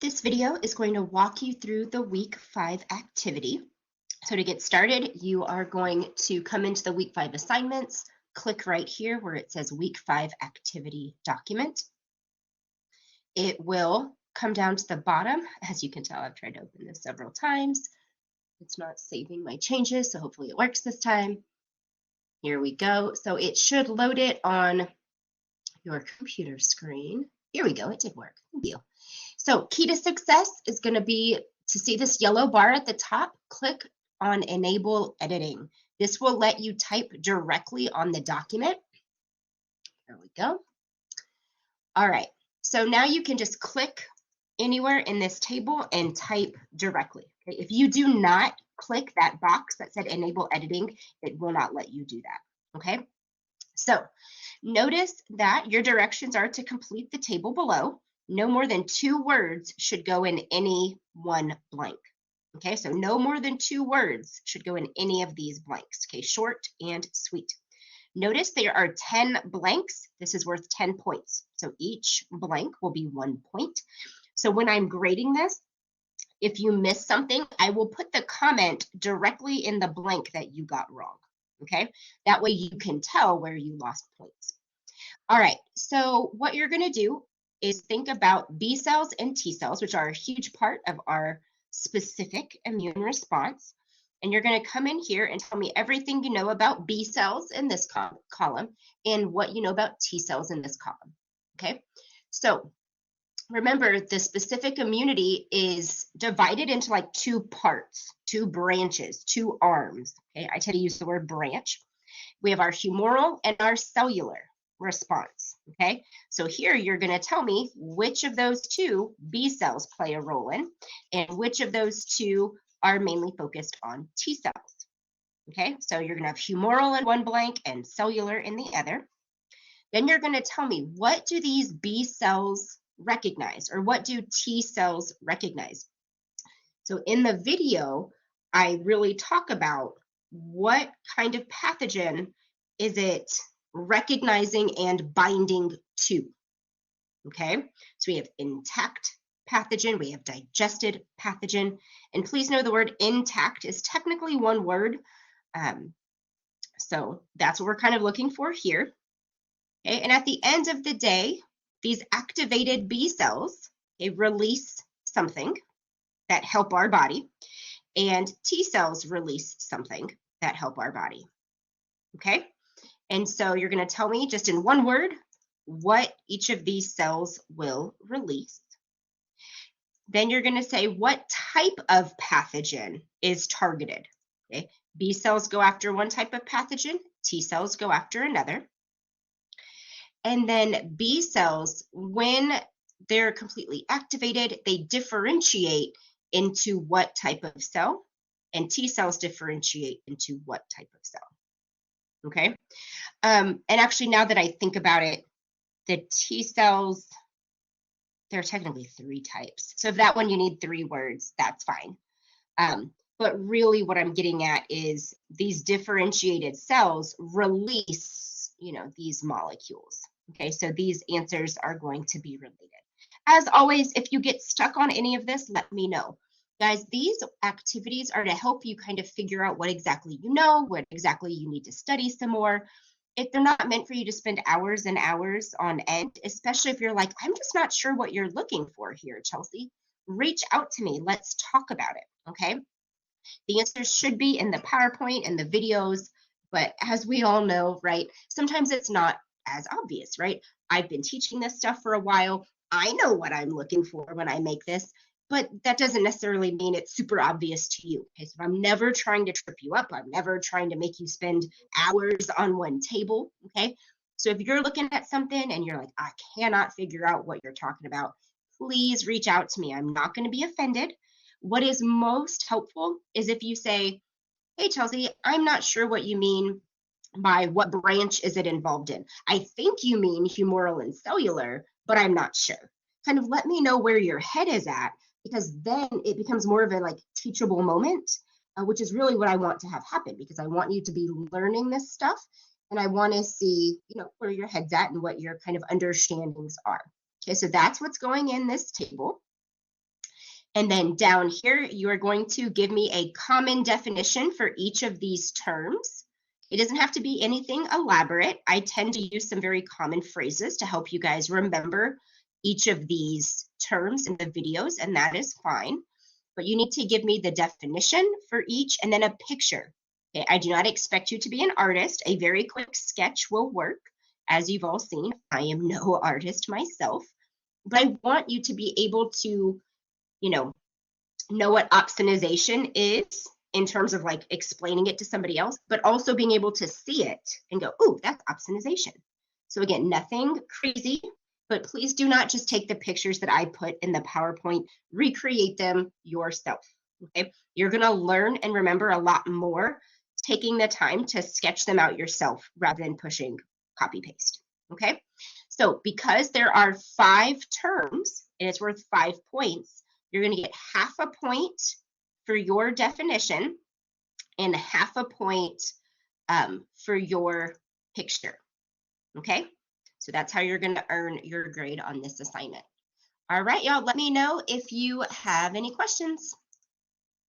This video is going to walk you through the week 5 activity. So to get started, you are going to come into the week 5 assignments, click right here where it says week 5 activity document. It will come down to the bottom. As you can tell, I've tried to open this several times. It's not saving my changes, so hopefully it works this time. Here we go. So it should load it on your computer screen. Here we go, it did work. Thank you. So key to success is going to be to see this yellow bar at the top, click on Enable Editing. This will let you type directly on the document. There we go. All right, so now you can just click anywhere in this table and type directly. Okay? If you do not click that box that said Enable Editing, it will not let you do that. Okay, so notice that your directions are to complete the table below. No more than 2 words should go in any one blank. Okay, so no more than 2 words should go in any of these blanks. Okay, short and sweet. Notice there are 10 blanks. This is worth 10 points. So each blank will be 1 point. So when I'm grading this, if you miss something, I will put the comment directly in the blank that you got wrong. Okay, that way you can tell where you lost points. All right, so what you're going to do is think about B cells and T cells, which are a huge part of our specific immune response. And you're going to come in here and tell me everything you know about B cells in this column and what you know about T cells in this column. Okay, so remember the specific immunity is divided into like 2 parts, 2 branches, 2 arms. Okay, I tend to use the word branch. We have our humoral and our cellular response. Okay, so here you're going to tell me which of those 2 B cells play a role in and which of those 2 are mainly focused on T cells. Okay, so you're going to have humoral in one blank and cellular in the other. Then you're going to tell me, what do these B cells recognize, or what do T cells recognize? So in the video, I really talk about what kind of pathogen is it recognizing and binding to. Okay, so we have intact pathogen, we have digested pathogen, and please know the word intact is technically one word. So that's what we're kind of looking for here. Okay, and at the end of the day, these activated B cells, they release something that help our body, and T cells release something that help our body. Okay, and so you're going to tell me just in one word what each of these cells will release. Then you're going to say what type of pathogen is targeted. Okay, B cells go after one type of pathogen, T cells go after another. And then B cells, when they're completely activated, they differentiate into what type of cell, and T cells differentiate into what type of cell. Okay, and actually now that I think about it, the T cells, there are technically 3 types. So if that one you need 3 words, that's fine. But really what I'm getting at is these differentiated cells release, these molecules. Okay, so these answers are going to be related. As always, if you get stuck on any of this, let me know. Guys, these activities are to help you kind of figure out what exactly you know, what exactly you need to study some more. If they're not meant for you to spend hours and hours on end, especially if you're like, I'm just not sure what you're looking for here, Chelsea, reach out to me. Let's talk about it, okay? The answers should be in the PowerPoint and the videos, but as we all know, right, sometimes it's not as obvious, right? I've been teaching this stuff for a while. I know what I'm looking for when I make this, but that doesn't necessarily mean it's super obvious to you. Okay, so I'm never trying to trip you up. I'm never trying to make you spend hours on one table, okay? So if you're looking at something and you're like, I cannot figure out what you're talking about, please reach out to me. I'm not going to be offended. What is most helpful is if you say, hey, Chelsea, I'm not sure what you mean by what branch is it involved in. I think you mean humoral and cellular, but I'm not sure. Kind of let me know where your head is at, because then it becomes more of a like teachable moment, which is really what I want to have happen, because I want you to be learning this stuff and I want to see, where your head's at and what your kind of understandings are. Okay, so that's what's going in this table. And then down here, you are going to give me a common definition for each of these terms. It doesn't have to be anything elaborate. I tend to use some very common phrases to help you guys remember each of these terms in the videos, and that is fine. But you need to give me the definition for each and then a picture. Okay, I do not expect you to be an artist. A very quick sketch will work. As you've all seen, I am no artist myself, but I want you to be able to, know what opsonization is in terms of like explaining it to somebody else, but also being able to see it and go, oh, that's opsonization. So again, nothing crazy, but please do not just take the pictures that I put in the PowerPoint, recreate them yourself. Okay, you're going to learn and remember a lot more taking the time to sketch them out yourself rather than pushing copy paste. Okay, so because there are 5 terms and it's worth 5 points, you're going to get half a point for your definition and half a point for your picture. Okay, so that's how you're going to earn your grade on this assignment. All right, y'all, let me know if you have any questions.